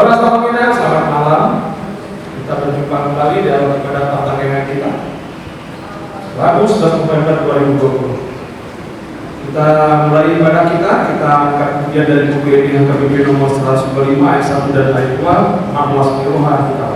Saudara sama kita, selamat malam. Kita berjumpa kembali di dalam ibadah tantangan kita. Rabu 11 November 2020. Kita mulai ibadah kita angkat kemudian dari buku ini yang KBP nomor 105 ayat 1 dan ayat 2, 16 Firman kita.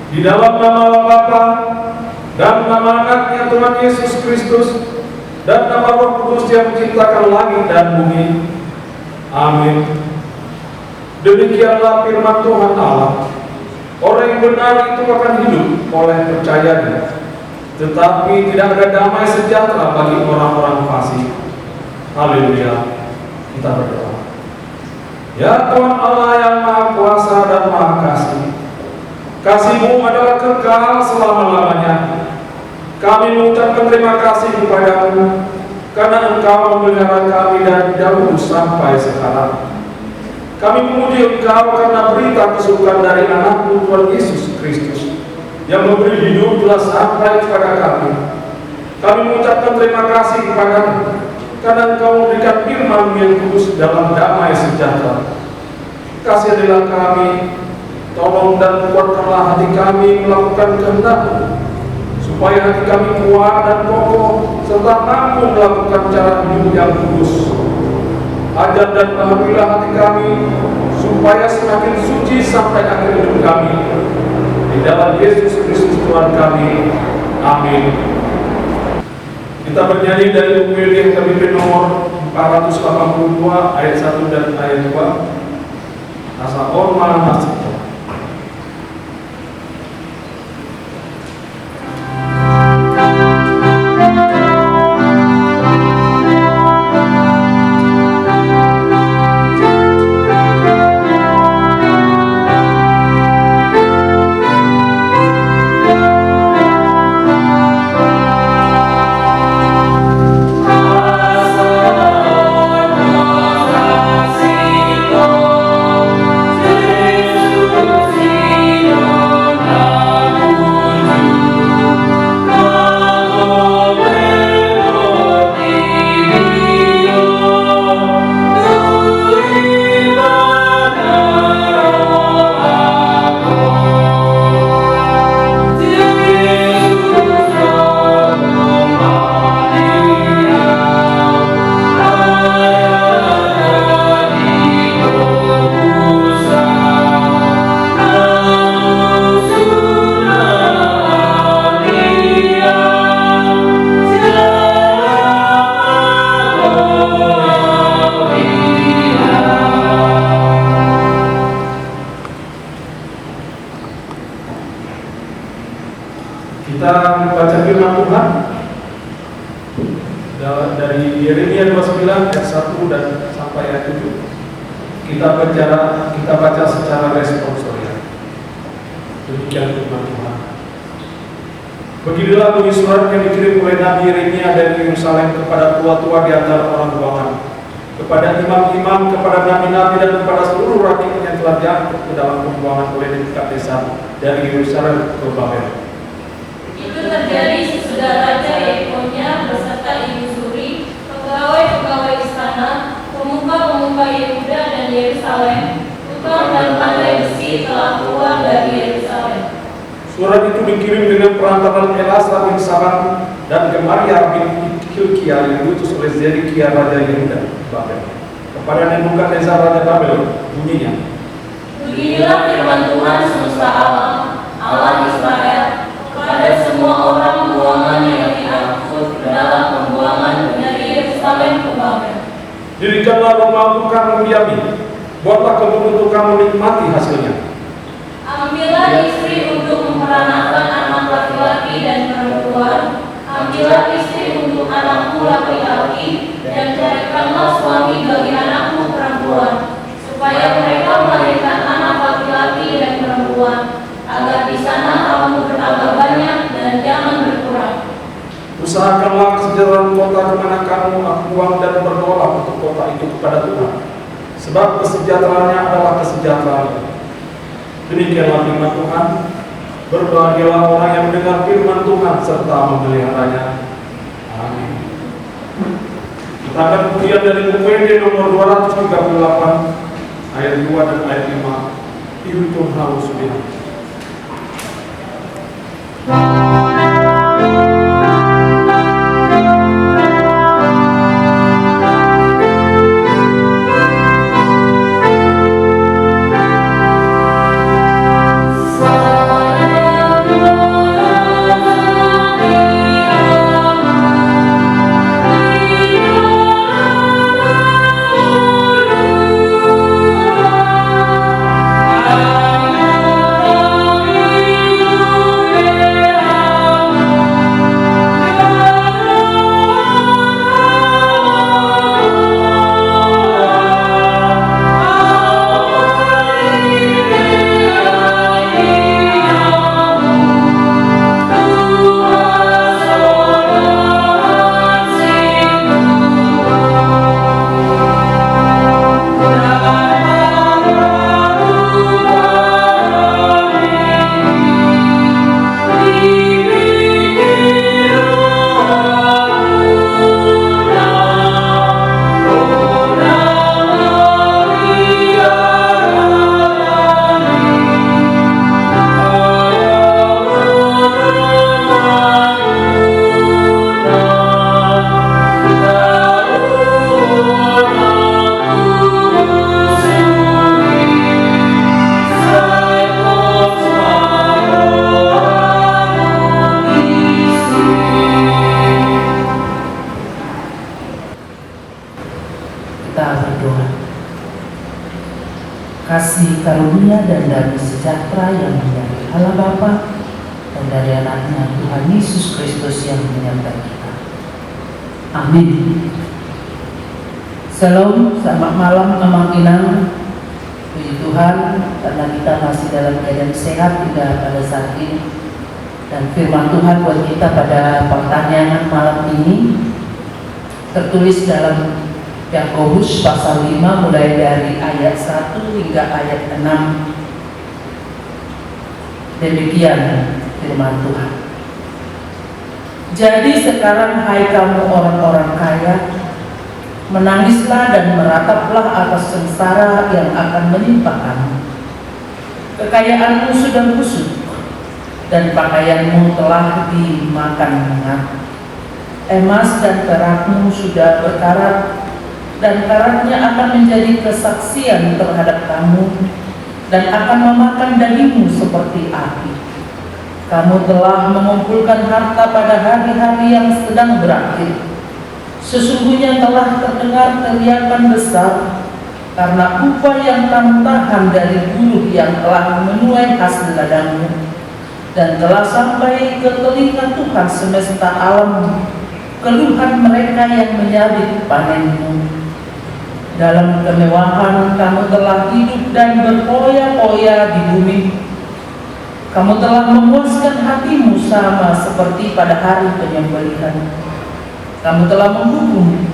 Di dalam nama Allah Bapa dan nama Anaknya Tuhan Yesus Kristus dan nama Roh Kudus yang menciptakan langit dan bumi. Amin. Demikianlah firman Tuhan Allah. Orang yang benar itu akan hidup oleh percayanya, tetapi tidak ada damai sejahtera bagi orang-orang fasik. Haleluya. Kita berdoa. Ya Tuhan Allah yang Maha Kuasa dan Maha Kasih, kasih-Mu adalah kekal selama-lamanya. Kami mengucapkan terima kasih kepada-Mu karena Engkau memelihara kami dari dahulu sampai sekarang. Kami memuji Engkau karena berita kesukaan dari Anak-Mu Tuhan Yesus Kristus yang memberi hidup telah sampai kepada kami. Kami mengucapkan terima kasih kepada-Mu karena Engkau memberikan firman-Mu yang kudus dalam damai sejahtera. Kasihanilah kami, tolong dan kuatkanlah hati kami melakukan kehendak-Mu, supaya hati kami kuat dan kokoh serta mampu melakukan cara hidup yang kudus. Ajar dan bahagialah hati kami supaya semakin suci sampai akhir hidup kami. Di dalam Yesus Kristus Tuhan kami. Amin. Kita bernyanyi dari buku yang KBP nomor 482 ayat 1 dan ayat 2. Asa Orma Nasib. Kita baca firman Tuhan dari Yeremia 29 ayat 1 dan sampai ayat 7. kita baca secara responsorial. Demikian firman Tuhan. Beginilah bunyi surat yang dikirim oleh Nabi Yeremia dari Yerusalem kepada tua-tua di antara orang buangan, kepada imam-imam, kepada nabi-nabi, dan kepada seluruh rakyat yang telah diangkut ke dalam pembuangan oleh Nebukadnezar dari Yerusalem ke Babel. Itu terjadi sesudah Raja Yekonia beserta ibu suri, pegawai-pegawai istana, pemuka-pemuka Yehuda dan Yerusalem, tukang dan pandai besi telah keluar dari Yerusalem. Surat itu dikirim dengan perantaran Elasar bin Safan dan Gemaria bin Hilkiah yang diutus oleh Zedekiah Raja Yehuda Babel kepada Nebukadnezar Raja Babel. Bunyinya, Beginilah firman Tuhan semesta alam, Allah Israel, kepada semua orang buangan yang diangkut dalam pembuangan dari Yerusalem ke Babel. dirikanlah rumah tukang mendiami, buatlah kebun untuk kamu menikmati hasilnya. Ambillah istri untuk memperanakan anak laki-laki dan perempuan. Ambillah istri untuk anakmu laki-laki, dan carikanlah suami bagi anakmu perempuan, supaya mereka melahirkan anak laki-laki dan perempuan, agar di sana kamu bertambah banyak dan jangan berkurang. Usahakanlah kesejahteraan kota kemana kamu buang dan berdoa untuk kota itu kepada Tuhan, sebab kesejahteraannya adalah kesejahteraan. Demikianlah firman Tuhan. Berbahagialah orang yang mendengar firman Tuhan serta memeliharanya. Amin. Kita akan kemudian dari buku ini nomor 238 ayat 2 dan ayat 5. Ihutun halus bihan. Kasih karunia dan damai sejahtera yang dari Allah Bapa dan dari anaknya Tuhan Yesus Kristus yang menyertai kita. Amin. Shalom, selamat malam Amang Inang. Puji Tuhan karena kita masih dalam keadaan sehat hingga pada saat ini. Dan firman Tuhan buat kita pada pertanyaan malam ini tertulis dalam Yakobus pasal 5 mulai dari ayat 1 hingga ayat 6. Demikian firman Tuhan. Jadi sekarang hai kamu orang-orang kaya, menangislah dan merataplah atas sengsara yang akan menimpa kamu. Kekayaanmu sudah busuk dan pakaianmu telah dimakan hangat. Emas dan perakmu sudah berkarat, dan karatnya akan menjadi kesaksian terhadap kamu dan akan memakan dagingmu seperti api. Kamu telah mengumpulkan harta pada hari-hari yang sedang berakhir. Sesungguhnya telah terdengar teriakan besar karena upah yang kamu tahan dari buruh yang telah menuai hasil ladangmu, dan telah sampai ke telinga Tuhan semesta alam keluhan mereka yang menyabit panenmu. Dalam kemewahan kamu telah hidup dan berpoya-poya di bumi. Kamu telah memuaskan hatimu sama seperti pada hari penyembelihan. Kamu telah menghukum,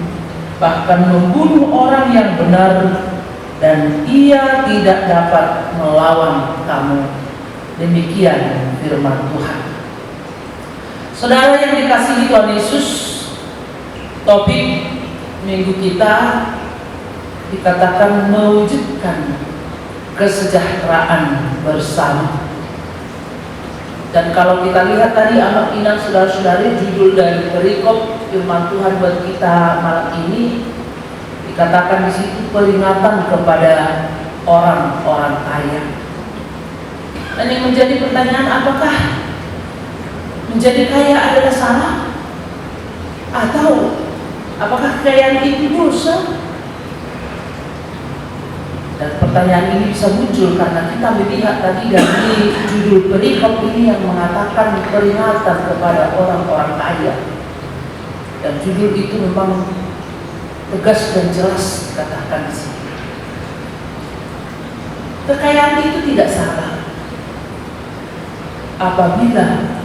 bahkan membunuh orang yang benar, dan ia tidak dapat melawan kamu. Demikian firman Tuhan. Saudara yang dikasihi Tuhan Yesus, topik minggu kita dikatakan mewujudkan kesejahteraan bersama. Dan kalau kita lihat tadi anak inang saudara-saudari, judul dari perikop firman Tuhan buat kita malam ini dikatakan di situ peringatan kepada orang-orang kaya. Dan yang menjadi pertanyaan, apakah menjadi kaya adalah salah? Atau apakah kekayaan itu dosa? Dan pertanyaan ini bisa muncul karena kita melihat tadi dari judul perikop ini yang mengatakan peringatan kepada orang-orang kaya. Dan judul itu memang tegas dan jelas dikatakan di sini. Kekayaan itu tidak salah apabila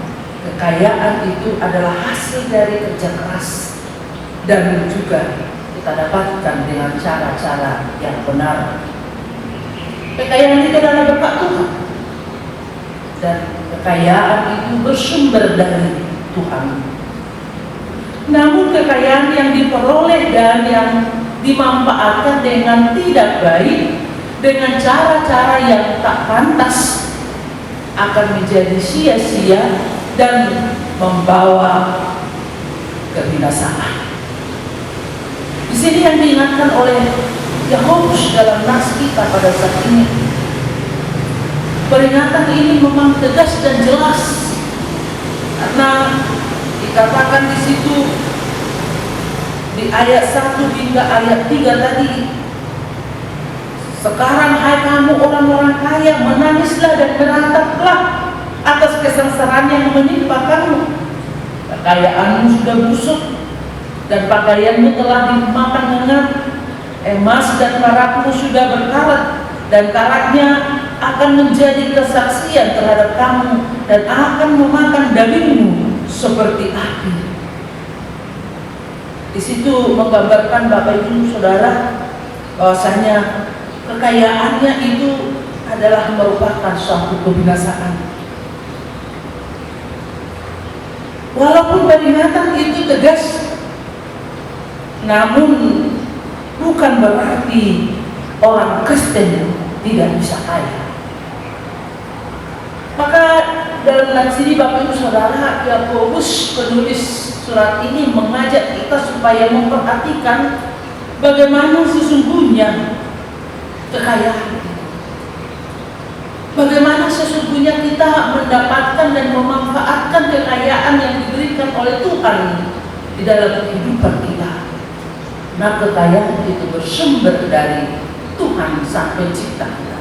kekayaan itu adalah hasil dari kerja keras dan juga kita dapatkan dengan cara-cara yang benar. Kekayaan itu adalah berkat Tuhan, dan kekayaan itu bersumber dari Tuhan. Namun kekayaan yang diperoleh dan yang dimanfaatkan dengan tidak baik, dengan cara-cara yang tak pantas, akan menjadi sia-sia dan membawa kebinasaan. Di sini yang diingatkan oleh Yakobus dalam nas kita pada saat ini, peringatan ini memang tegas dan jelas karena dikatakan di situ di ayat 1 hingga ayat 3 tadi, sekarang hai kamu orang-orang kaya, menangislah dan merataplah atas kesengsaraan yang menimpa kamu. Kekayaanmu sudah busuk dan pakaianmu telah dimakan hangat. Emas dan perakmu sudah berkarat, dan karatnya akan menjadi kesaksian terhadap kamu dan akan memakan dagingmu seperti api. Di situ menggambarkan Bapak Ibu Saudara bahwasanya kekayaannya itu adalah merupakan suatu kebinasaan. Walaupun peringatan itu tegas, namun bukan berarti orang Kristen tidak bisa kaya. Maka dalam nats ini Bapak Ibu Saudara, Yakobus penulis surat ini mengajak kita supaya memperhatikan bagaimana sesungguhnya kekayaan. Bagaimana sesungguhnya kita mendapatkan dan memanfaatkan kekayaan yang diberikan oleh Tuhan di dalam kehidupan kita. Nah, kekayaan itu bersumber dari Tuhan Sang Pencipta kita.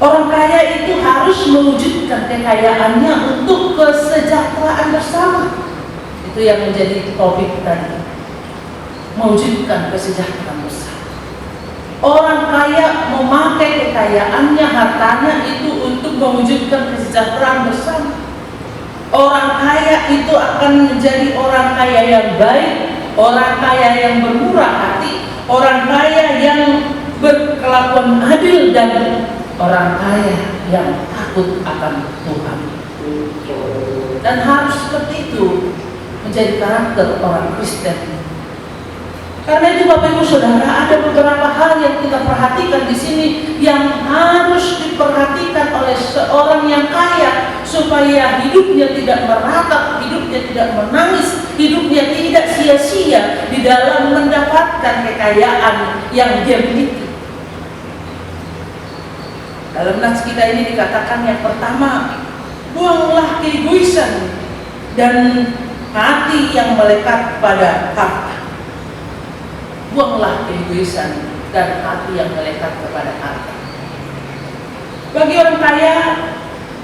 Orang kaya itu harus mewujudkan kekayaannya untuk kesejahteraan bersama. Itu yang menjadi topik tadi. Mewujudkan kesejahteraan bersama. Orang kaya memakai kekayaannya, hartanya itu untuk mewujudkan kesejahteraan bersama. Orang kaya itu akan menjadi orang kaya yang baik, orang kaya yang bermurah hati, orang kaya yang berkelakuan adil, dan orang kaya yang takut akan Tuhan. Dan harus seperti itu menjadi karakter orang Kristen. Karena itu Bapak Ibu Saudara, ada beberapa hal yang kita perhatikan di sini yang harus diperhatikan oleh seorang yang kaya supaya hidupnya tidak meratap, hidupnya tidak menangis, hidupnya tidak sia-sia di dalam mendapatkan kekayaan yang dia miliki. Dalam nats kita ini dikatakan yang pertama, buanglah keegoisan dan hati yang melekat pada harta. Buanglah keegoisan dan hati yang melekat kepada harta. Bagi orang kaya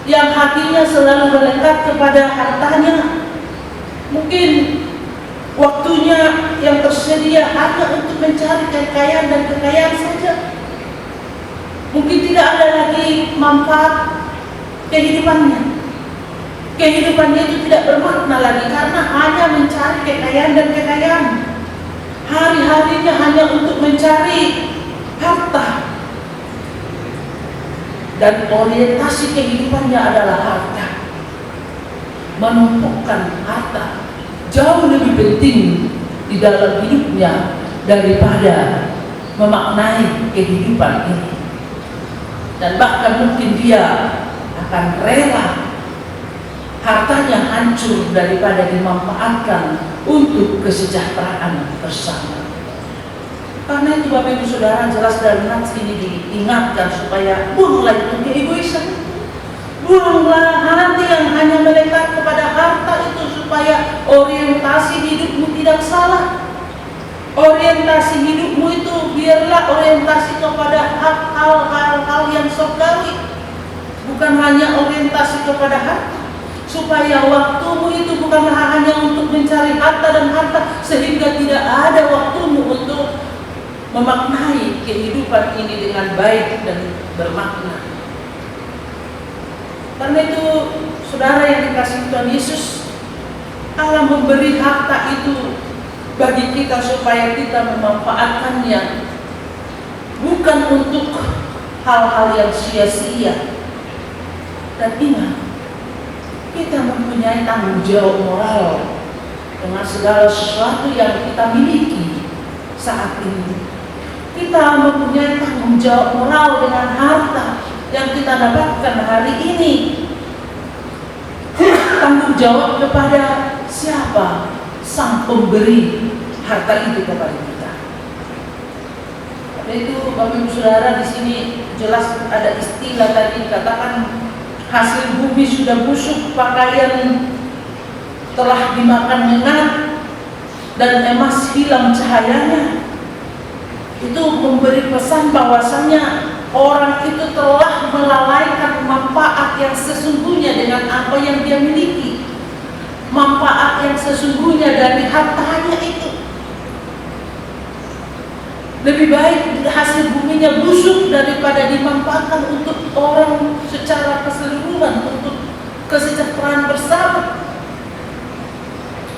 yang hatinya selalu melekat kepada hartanya, mungkin Waktunya yang tersedia hanya untuk mencari kekayaan dan kekayaan saja. Mungkin tidak ada lagi manfaat kehidupannya. Kehidupannya itu tidak bermakna lagi karena hanya mencari kekayaan dan kekayaan. Hari-harinya hanya untuk mencari harta. Dan orientasi kehidupannya adalah harta. Menumpukkan harta jauh lebih penting di dalam hidupnya daripada memaknai kehidupan ini. Dan bahkan mungkin dia akan rela hartanya hancur daripada dimanfaatkan untuk kesejahteraan bersama. Karena itu Bapak Ibu Saudara, jelas dalam nats ini diingatkan supaya buanglah itu keegoisan. Buanglah hati yang hanya melekat kepada harta itu supaya orientasi hidupmu tidak salah. Orientasi hidupmu itu biarlah orientasi kepada hal-hal yang surgawi, bukan hanya orientasi kepada harta. Supaya waktumu itu bukanlah hanya untuk mencari harta dan harta, sehingga tidak ada waktumu untuk memaknai kehidupan ini dengan baik dan bermakna. Karena itu, saudara yang dikasihi Tuhan Yesus, Allah memberi harta itu bagi kita supaya kita memanfaatkannya, bukan untuk hal-hal yang sia-sia. Dan ingat, kita mempunyai tanggung jawab moral dengan segala sesuatu yang kita miliki saat ini. Kita mempunyai tanggung jawab moral dengan harta yang kita dapatkan hari ini. Tanggung jawab kepada siapa? Sang pemberi harta itu kepada kita. Karena itu Bapak Ibu Saudara, di sini jelas ada istilah tadi dikatakan hasil bumi sudah busuk, pakaian telah dimakan nyengat, dan emas hilang cahayanya. Itu memberi pesan bahwasanya orang itu telah melalaikan manfaat yang sesungguhnya dengan apa yang dia miliki. Manfaat yang sesungguhnya dari hartanya itu. Lebih baik hasil buminya busuk daripada dimanfaatkan untuk orang secara keseluruhan, untuk kesejahteraan bersama.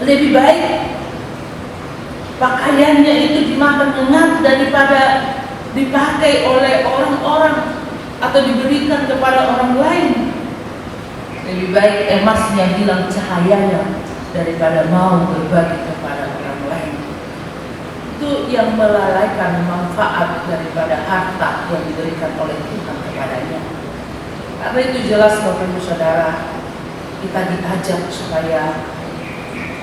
Lebih baik pakaiannya itu dimakan nyengat daripada dipakai oleh orang-orang atau diberikan kepada orang lain. Lebih baik emasnya hilang cahayanya daripada mau berbagi kepada orang lain. Itu yang melalaikan manfaat daripada harta yang diberikan oleh Tuhan kepadanya. Karena itu jelas Bapak Ibu Saudara, kita diajak supaya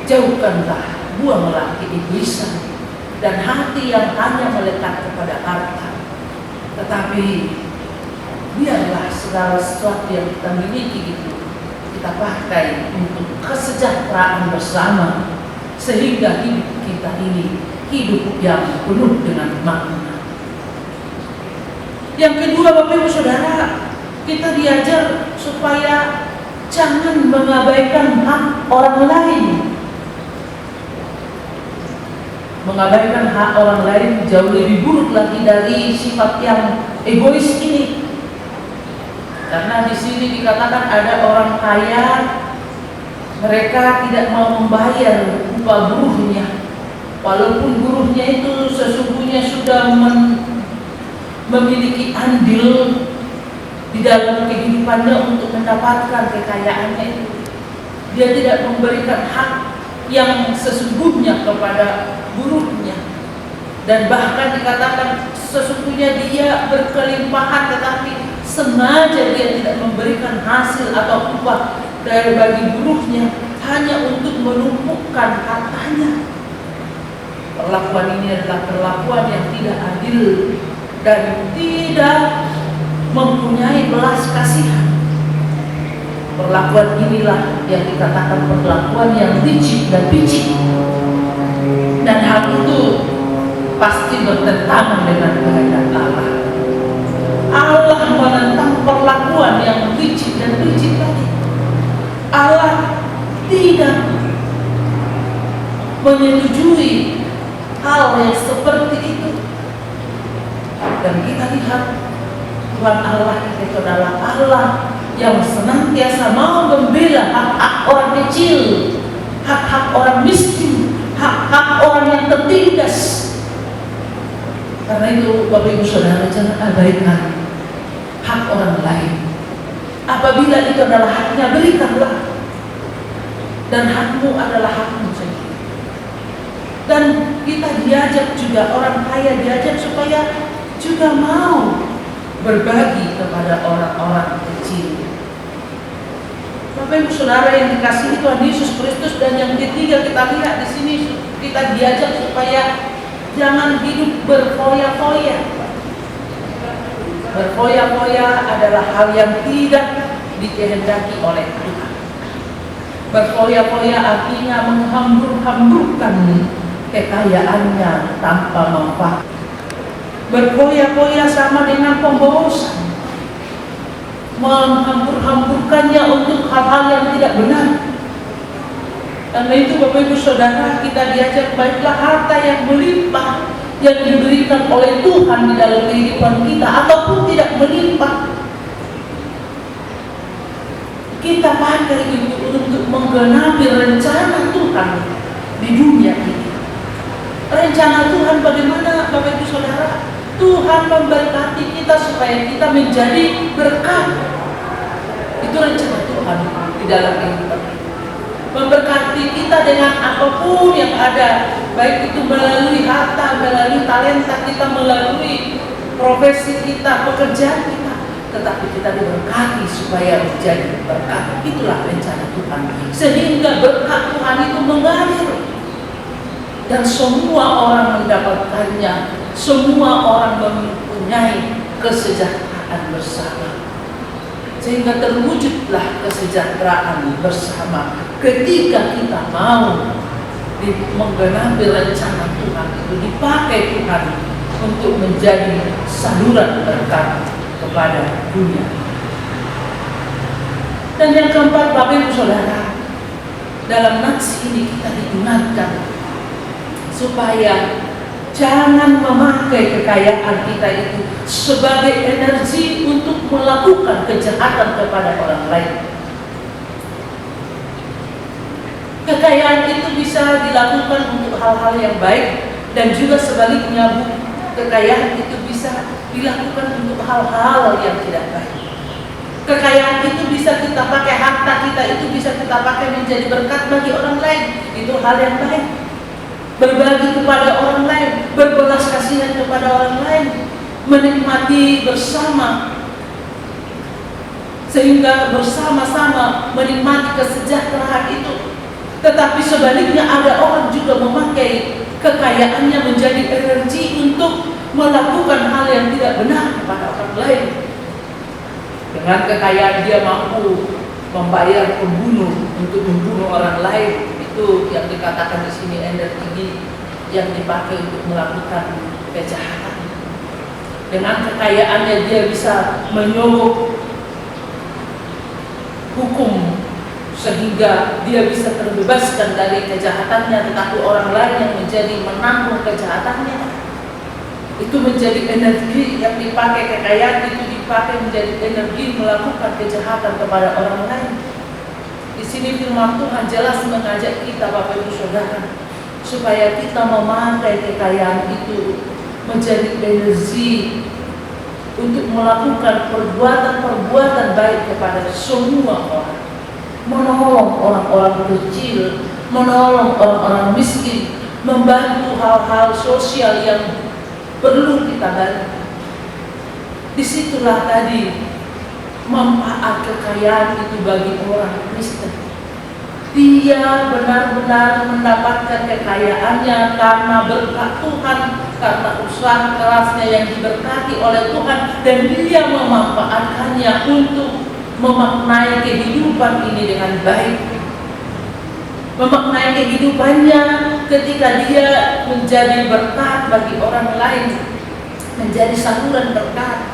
jauhkanlah, buanglah keegoisan dan hati yang hanya melekat kepada harta. Tetapi biarlah segala sesuatu yang kita miliki itu kita pakai untuk kesejahteraan bersama, sehingga hidup kita ini hidup yang penuh dengan makna. Yang kedua Bapak Ibu Saudara, kita diajar supaya jangan mengabaikan hak orang lain. Mengabaikan hak orang lain jauh lebih buruk lagi dari sifat yang egois ini. Karena di sini dikatakan ada orang kaya, mereka tidak mau membayar upah buruhnya, walaupun buruhnya itu sesungguhnya sudah memiliki andil di dalam kehidupannya untuk mendapatkan kekayaannya itu. Dia tidak memberikan hak yang sesungguhnya kepada buruhnya, dan bahkan dikatakan sesungguhnya dia berkelimpahan, tetapi sengaja dia tidak memberikan hasil atau upah dari bagi buruhnya hanya untuk menumpukkan hartanya. Perlakuan ini adalah perlakuan yang tidak adil dan tidak mempunyai belas kasihan. Perlakuan inilah yang dikatakan perlakuan yang licik dan picik, dan hal itu pasti bertentangan dengan kehendak Allah. Allah menentang perlakuan yang licik dan picik tadi. Allah tidak menyetujui hal yang seperti itu. Dan kita lihat Tuhan Allah itu adalah Allah yang senantiasa mau membela hak-hak orang kecil, hak-hak orang miskin, hak-hak orang yang tertindas. Karena itu Bapak Ibu Saudara, jangan abaikan hak orang lain. Apabila itu adalah haknya, berikanlah. Dan hakmu adalah hakmu sendiri. Dan kita diajak juga, orang kaya diajak supaya juga mau berbagi kepada orang-orang kecil. Bapak Ibu Saudara yang dikasihi Tuhan Yesus Kristus, dan yang ketiga kita lihat di sini, kita diajak supaya jangan hidup berfoya-foya. Berfoya-foya adalah hal yang tidak dikehendaki oleh Tuhan. Berfoya-foya artinya menghambur-hamburkan kekayaannya tanpa manfaat. Berfoya-foya sama dengan pemborosan, menghambur-hamburkannya untuk hal-hal yang tidak benar. Karena itu Bapak Ibu Saudara, kita diajak baiklah harta yang melimpah yang diberikan oleh Tuhan di dalam kehidupan kita, ataupun tidak melimpah, kita pakai itu untuk menggenapi rencana Tuhan di dunia ini. Rencana Tuhan bagaimana Bapak Ibu Saudara? Tuhan memberkati kita supaya kita menjadi berkat. Itu rencana Tuhan di dalam kehidupan kita. Memberkati kita dengan apapun yang ada, baik itu melalui harta, melalui talenta kita, melalui profesi kita, pekerjaan kita, tetapi kita diberkati supaya menjadi berkat. Itulah rencana Tuhan, sehingga berkat Tuhan itu mengalir dan semua orang mendapatkannya. Semua orang mempunyai kesejahteraan bersama, sehingga terwujudlah kesejahteraan bersama ketika kita mau menggenapi rencana Tuhan itu, dipakai Tuhan untuk menjadi saluran berkat kepada dunia. Dan yang keempat, Bapak Ibu Saudara, dalam nats ini kita diingatkan supaya jangan memakai kekayaan kita itu sebagai energi untuk melakukan kejahatan kepada orang lain. Kekayaan itu bisa dilakukan untuk hal-hal yang baik, dan juga sebaliknya, kekayaan itu bisa dilakukan untuk hal-hal yang tidak baik. Kekayaan itu bisa kita pakai, harta kita itu bisa kita pakai menjadi berkat bagi orang lain. Itu hal yang baik. Berbagi kepada orang lain, berbelas kasihan kepada orang lain, menikmati bersama, sehingga bersama-sama menikmati kesejahteraan itu. Tetapi sebaliknya, ada orang juga memakai kekayaannya menjadi energi untuk melakukan hal yang tidak benar kepada orang lain. Dengan kekayaan dia mampu membayar pembunuh untuk membunuh orang lain. Itu yang dikatakan di sini energi yang dipakai untuk melakukan kejahatan. Dengan kekayaannya dia bisa menyogok hukum sehingga dia bisa terbebaskan dari kejahatannya, tetapi orang lain yang menjadi menanggung kejahatannya. Itu menjadi energi yang dipakai, kekayaan itu dipakai menjadi energi melakukan kejahatan kepada orang lain. Di sini firman Tuhan jelas mengajak kita, Bapak Ibu Saudara, supaya kita memakai kekayaan itu menjadi energi untuk melakukan perbuatan-perbuatan baik kepada semua orang. Menolong orang-orang kecil, menolong orang-orang miskin, membantu hal-hal sosial yang perlu kita bantu. Disitulah tadi manfaat kekayaan itu bagi orang Kristen. Dia benar-benar mendapatkan kekayaannya karena berkat Tuhan, karena usaha kerasnya yang diberkati oleh Tuhan, dan dia memanfaatkannya untuk memaknai kehidupan ini dengan baik. Memaknai kehidupannya ketika dia menjadi berkat bagi orang lain, menjadi saluran berkat.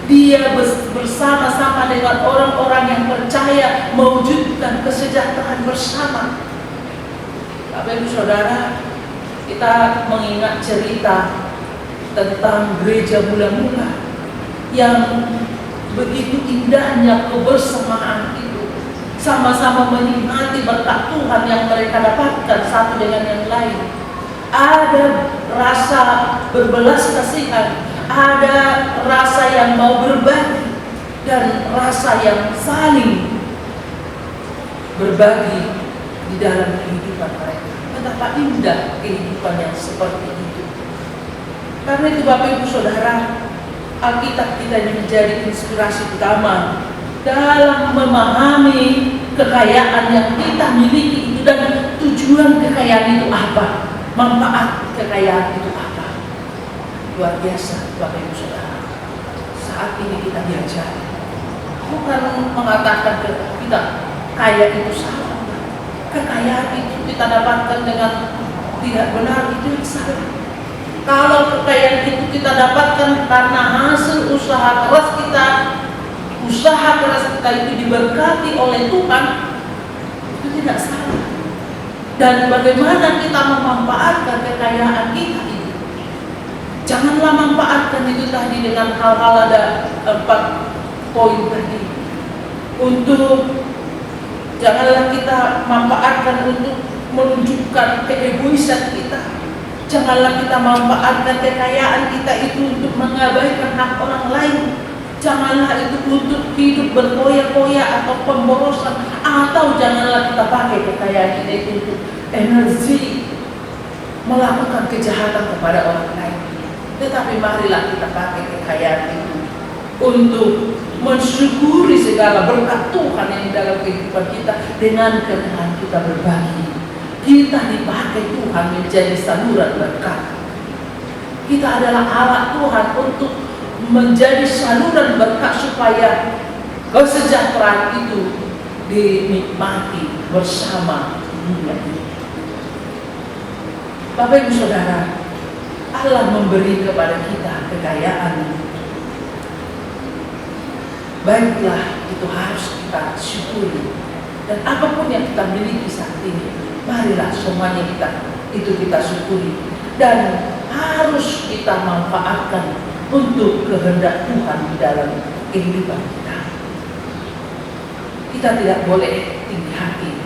Dia bersama-sama dengan orang-orang yang percaya mewujudkan kesejahteraan bersama. Bapak Ibu Saudara, kita mengingat cerita tentang gereja mula-mula yang begitu indahnya kebersamaan itu, sama-sama menikmati berkat Tuhan yang mereka dapatkan satu dengan yang lain. Ada rasa berbelas kasihan, ada rasa yang mau berbagi, dan rasa yang saling berbagi di dalam kehidupan mereka. Betapa indah kehidupan yang seperti itu. Karena itu Bapak Ibu Saudara, Alkitab kita ini menjadi inspirasi utama dalam memahami kekayaan yang kita miliki itu, dan tujuan kekayaan itu apa, manfaat kekayaan itu apa. Luar biasa Bapak Ibu Saudara. Saat ini kita diajar, bukan mengatakan ke kita kaya itu salah. Kekayaan itu kita dapatkan dengan tidak benar, itu yang salah. Kalau kekayaan itu kita dapatkan karena hasil usaha keras kita, usaha keras kita itu diberkati oleh Tuhan, itu tidak salah. Dan bagaimana kita memanfaatkan kekayaan kita itu? Janganlah manfaatkan itu tadi dengan hal-hal, ada 4 poin tadi. Janganlah kita manfaatkan untuk menunjukkan keegoisan kita. Janganlah kita manfaatkan kekayaan kita itu untuk mengabaikan hak orang lain. Janganlah itu untuk hidup berkoya-koya atau pemborosan. Atau janganlah kita pakai kekayaan kita itu untuk energi melakukan kejahatan kepada orang lain. Tetapi marilah kita pakai kekayaan itu untuk mensyukuri segala berkat Tuhan yang dalam kehidupan kita, dengan kerendahan kita berbagi. Kita dipakai Tuhan menjadi saluran berkat. Kita adalah alat Tuhan untuk menjadi saluran berkat supaya kesejahteraan itu dinikmati bersama dunia ini. Bapak Ibu Saudara, Allah memberi kepada kita kekayaan. Baiklah, itu harus kita syukuri. Dan apapun yang kita miliki saat ini, marilah semuanya kita syukuri. Dan harus kita manfaatkan untuk kehendak Tuhan di dalam kehidupan kita. Kita tidak boleh tinggi hati,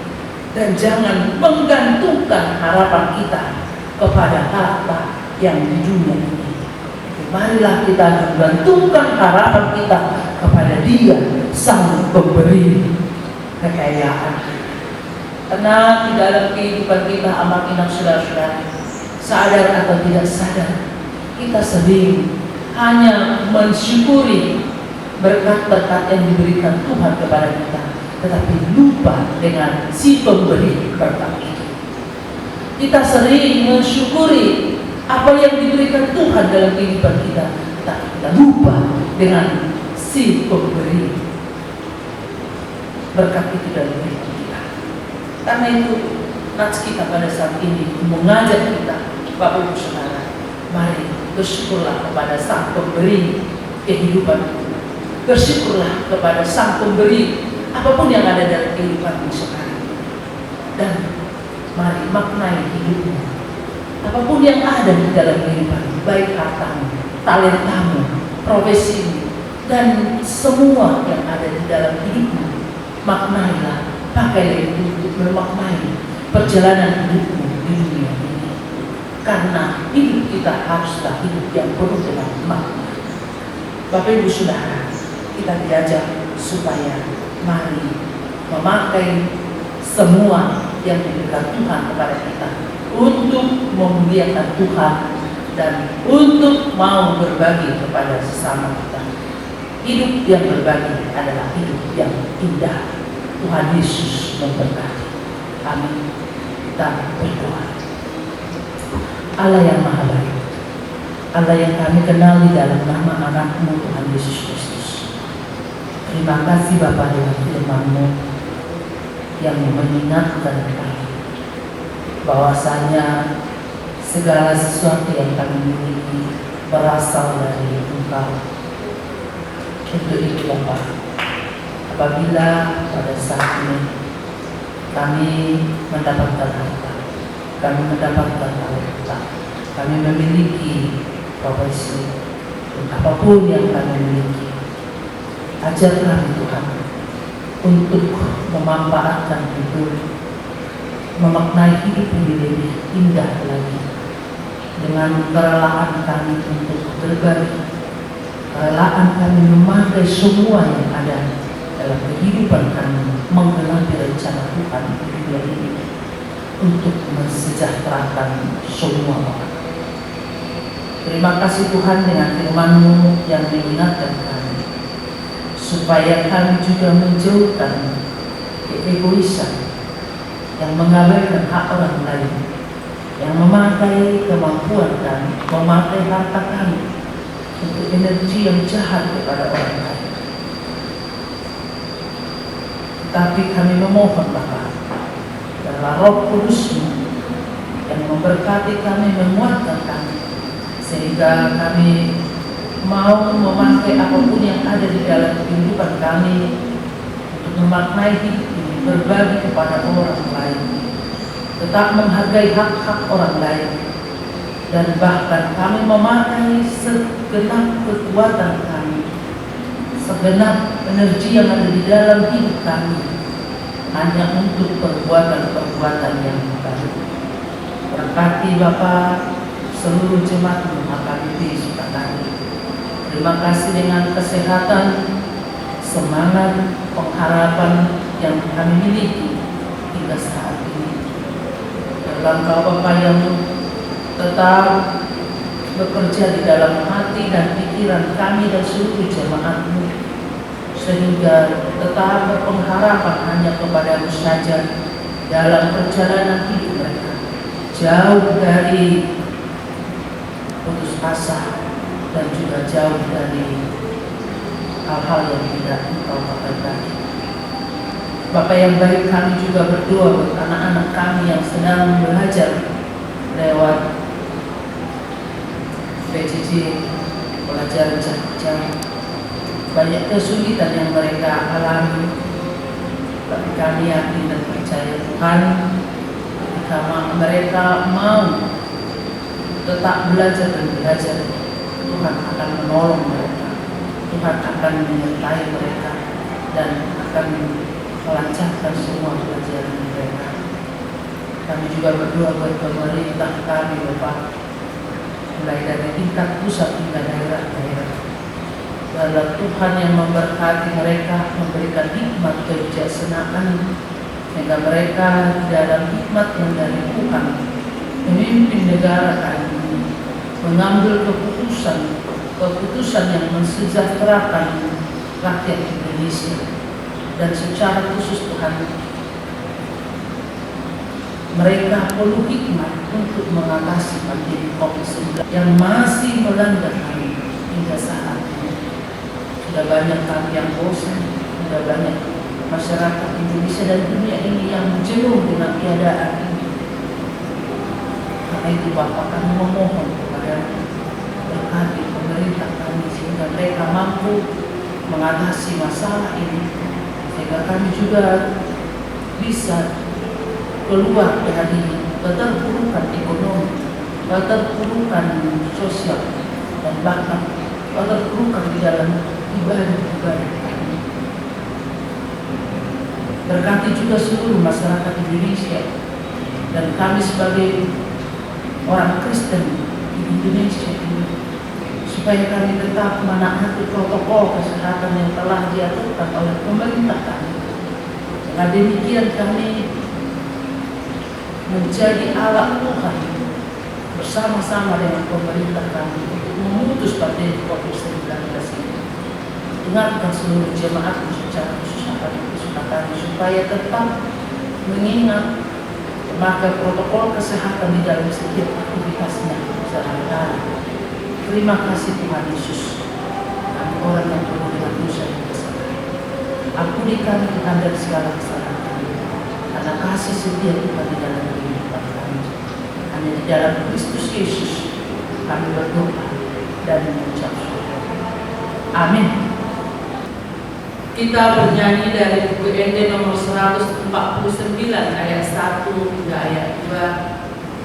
dan jangan menggantungkan harapan kita kepada harta yang di dunia ini. Marilah kita menggantungkan harapan kita kepada Dia, Sang Pemberi kekayaan. Karena di dalam kehidupan kita amat indah, saudara-saudara, sadar atau tidak sadar, kita sering hanya mensyukuri berkat-berkat yang diberikan Tuhan kepada kita, tetapi lupa dengan si pemberi berkat itu. Kita sering mensyukuri apa yang diberikan Tuhan dalam kehidupan kita, tetapi kita lupa dengan si pemberi berkat itu dalam kehidupan kita. Karena itu nats kita pada saat ini mengajak kita, Bapak Ibu Saudara, mari bersyukurlah kepada Sang Pemberi kehidupan. Bersyukurlah kepada Sang Pemberi apapun yang ada dalam kehidupan sekarang. Dan mari maknai hidupmu. Apapun yang ada di dalam kehidupan, baik hartamu, talentamu, profesimu, dan semua yang ada di dalam hidupmu, maknailah, pakailah itu untuk bermaknai perjalanan hidupmu di dunia ini. Karena hidup kita haruslah hidup yang penuh dengan makna. Bapak Ibu Saudara, kita diajak supaya mari memakai semua yang diberikan Tuhan kepada kita untuk memuliakan Tuhan dan untuk mau berbagi kepada sesama kita. Hidup yang berbagi adalah hidup yang indah. Tuhan Yesus memberkati. Amin. Kita berdoa. Allah yang Maha Baik, Allah yang kami kenal di dalam nama anak-Mu Tuhan Yesus Kristus, terima kasih Bapa dengan firman-Mu yang mengingatkan kami bahwasanya segala sesuatu yang kami miliki berasal dari Engkau. Untuk itu Bapa, apabila pada saat ini kami mendapatkan harta, kami mendapatkan alkitab, kami memiliki profesi, dan apapun yang kami miliki. Ajar kami Tuhan untuk memanfaatkan itu, memaknai hidup yang lebih indah lagi dengan kerelaan kami untuk berbagi, kerelaan kami memakai semua yang ada dalam kehidupan kami, menggenapi rencana Tuhan di dunia ini untuk mensejahterakan semua orang. Terima kasih Tuhan dengan firman-Mu yang mengingatkan kami, supaya kami juga menjauhkan keegoisan yang mengabaikan hak orang lain, yang memakai kemampuan kami, memakai harta kami untuk energi yang jahat kepada orang lain. Tapi kami memohon Bapa, dalam Roh Kudus-Mu yang memberkati kami, menguatkan kami, sehingga kami mau memakai apapun yang ada di dalam kehidupan kami untuk memaknai hidup ini, berbagi kepada orang lain, tetap menghargai hak-hak orang lain, dan bahkan kami memakai segenap kekuatan kami, segenap energi yang ada di dalam hidup kami hanya untuk perbuatan-perbuatan yang baik. Berkati Bapa seluruh jemaat-Mu HKBP Sukatani. Terima kasih dengan kesehatan, semangat, pengharapan yang kami miliki hingga saat ini. Dalam Kau Bapa yang tetap bekerja di dalam hati dan pikiran kami dan seluruh jemaat-Mu, sehingga tetap berpengharapan hanya kepada-Mu saja dalam perjalanan hidup mereka, jauh dari putus asa dan juga jauh dari hal-hal yang tidak Engkau kehendaki. Bapa yang baik, kami juga berdoa buat anak-anak kami yang sedang belajar lewat PJJ, pelajaran jarak jauh. Banyak kesulitan yang mereka alami, tapi kami yakin dan percaya Tuhan, ketika mereka mau tetap belajar dan belajar, Tuhan akan menolong mereka, Tuhan akan menyertai mereka, dan akan melancarkan semua pelajaran mereka. Kami juga berdoa buat pemerintah kami Bapak, mulai dari tingkat pusat hingga daerah-daerah. Dalam Tuhan yang memberkati mereka, memberikan hikmat kebijaksanaan, sehingga mereka di dalam hikmat yang dari Tuhan memimpin negara kami ini, mengambil keputusan yang mensejahterakan rakyat Indonesia. Dan secara khusus Tuhan, mereka perlu hikmat untuk mengatasi pandemi COVID-19 yang masih melanda kami hingga saat ini. Sudah banyak kami yang bosan, sudah banyak masyarakat Indonesia dan dunia ini yang jenuh dengan keadaan ini. Karena itu Bapak, kami memohon kepada berkati pemerintah kami sehingga mereka mampu mengatasi masalah ini, sehingga kami juga bisa keluar dari keterpurukan ekonomi, keterpurukan sosial, dan bahkan keterpurukan di dalam ibadah kami. Berkati juga seluruh masyarakat Indonesia dan kami sebagai orang Kristen di Indonesia ini, supaya kami tetap menaati protokol kesehatan yang telah diaturkan oleh pemerintah kami. Dengan demikian kami menjadi alat Tuhan bersama-sama dengan pemerintah kami untuk memutus pandemi COVID-19 ini. Ingatkan seluruh jemaat secara khusus kami supaya tetap mengingat memakai protokol kesehatan di dalam setiap aktivitasnya sehari-hari. Terima kasih Tuhan Yesus. Kami orang yang penuh dengan dosa dan kesalahan. Ampuni kami Tuhan dari segala kesalahan kami, karena kasih setia Tuhan di dalam kehidupan kami. Hanya di dalam Kristus Yesus kami berdoa dan mengucap syukur. Amin. Kita bernyanyi dari buku ND nomor 149 ayat 1 hingga ayat 2.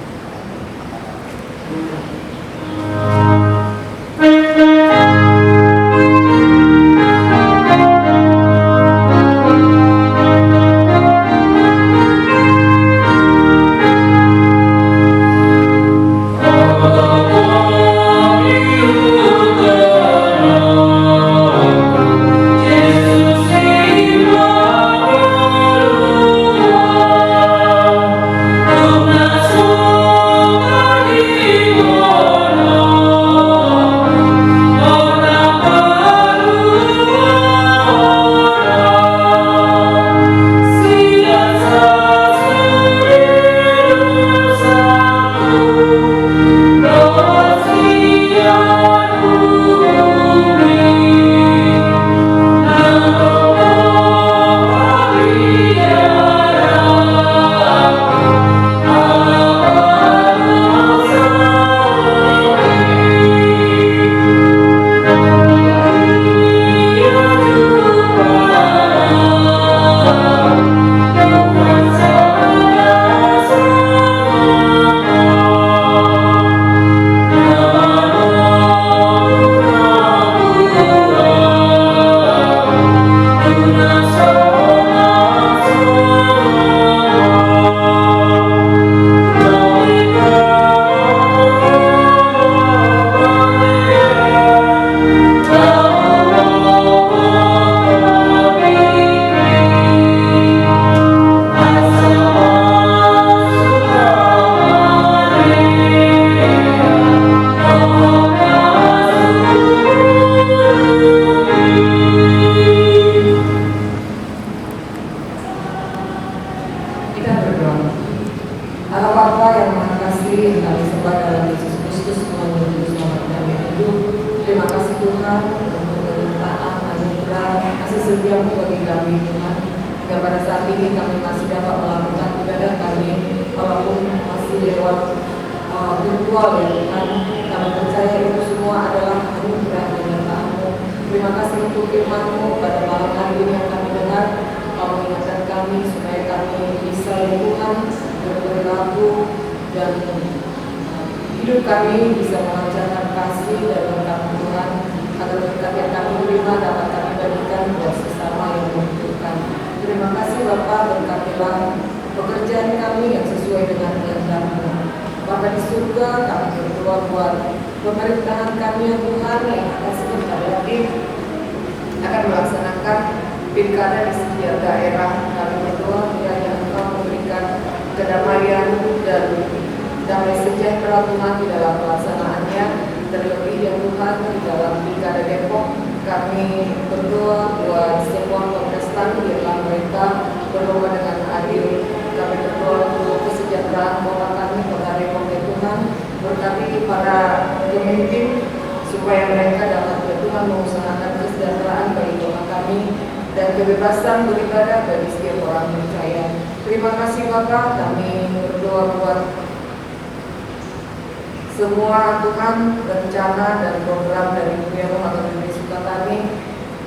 Semua Tuhan rencana dan program dari Dunia Roh atau dari Sukatani,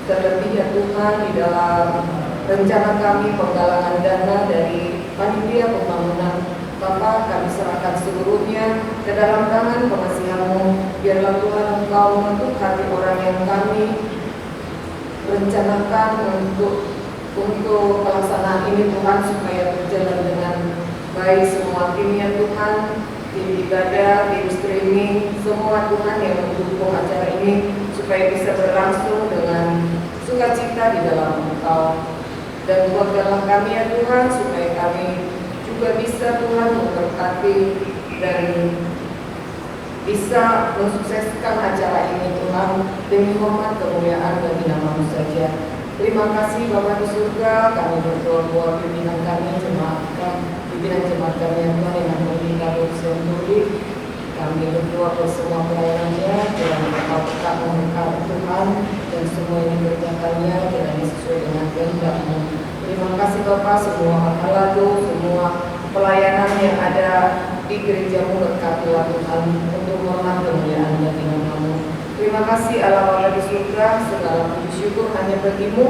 terlebih ya Tuhan di dalam rencana kami penggalangan dana dari panitia pembangunan Bapa, kami serahkan seluruhnya ke dalam tangan pengasihan-Mu. Biarlah Tuhan Engkau membentuk hati orang yang kami rencanakan untuk pelaksanaan ini Tuhan, supaya berjalan dengan baik semua timnya Tuhan, tim ibadah, tim streaming, semua Tuhan yang mendukung acara ini supaya bisa berlangsung dengan sukacita di dalam Engkau. Dan buatkanlah kami ya Tuhan, supaya kami juga bisa Tuhan memberkati dan bisa mensukseskan acara ini Tuhan, demi hormat kemuliaan bagi nama-Mu saja. Terima kasih Bapa di surga, kami berdoa buat pimpinan kami, pimpinan jemaat kami yang Tuhan yang memberikan Senturi. Kami berdoa buat semua pelayanannya, dan Engkau tetap memberkati Tuhan, dan semua yang dikerjakannya kiranya sesuai dengan kehendak-Mu. Terima kasih Bapak, semua hal-hal semua pelayanan yang ada di gereja-Mu, berkatilah Tuhan, untuk hormat kemuliaan bagi nama-Mu. Terima kasih Allah Bapa di surga, segala puji syukur hanya bagi-Mu.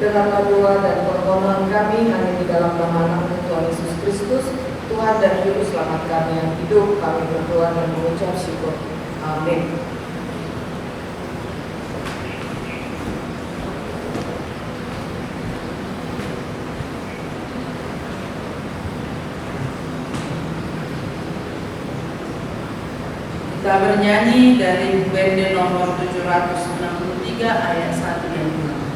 Dengarlah doa dan permohonan kami hanya di dalam nama Tuhan Yesus Kristus, Tuhan dan Juru Selamat kami yang hidup, kami berdoa dan mengucap syukur. Amin. Kita bernyanyi dari bende nomor 763 ayat 1 dan 2.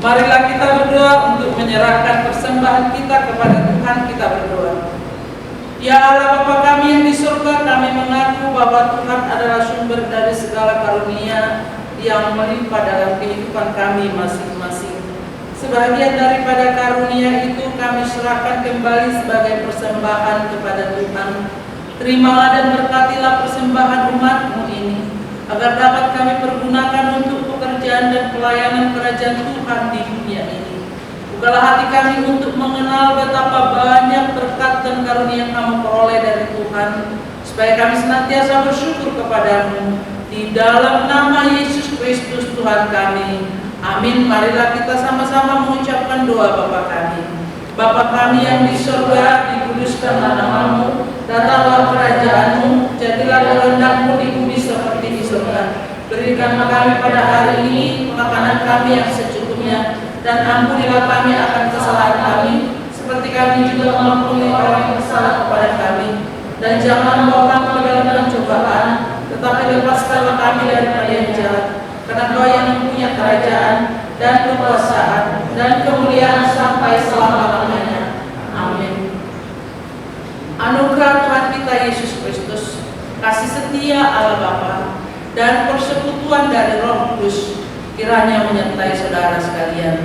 Marilah kita berdoa untuk menyerahkan persembahan kita kepada Tuhan. Kita berdoa. Ya Allah Bapa kami yang di surga, kami mengaku bahwa Tuhan adalah sumber dari segala karunia yang melimpah dalam kehidupan kami masing-masing. Sebagian daripada karunia itu kami serahkan kembali sebagai persembahan kepada Tuhan. Terimalah dan berkatilah persembahan umat-Mu ini, agar dapat kami pergunakan untuk pekerjaan dan pelayanan kerajaan Tuhan di dunia ini. Bukalah hati kami untuk mengenal betapa banyak berkat dan karunia yang kami peroleh dari Tuhan, supaya kami senantiasa bersyukur kepadamu. Di dalam nama Yesus Kristus Tuhan kami. Amin. Marilah kita sama-sama mengucapkan doa Bapa kami. Bapa kami yang di surga, dikuduskanlah nama-Mu, datanglah kerajaan-Mu, jadilah kehendak-Mu di bumi seperti di surga. Berikanlah kami pada hari ini makanan kami yang secukupnya, dan ampunilah kami akan kesalahan kami, seperti kami juga mengampuni orang yang bersalah kepada kami. Dan jangan membawa kami ke dalam pencobaan, tetapi lepaskanlah kami daripada yang jahat. Karena Kau yang mempunyai kerajaan dan kekuasaan dan kemuliaan sampai selama-lamanya. Amin. Anugerah Tuhan kita Yesus Kristus, kasih setia Allah Bapa, dan persekutuan dari Roh Kudus kiranya menyertai saudara sekalian.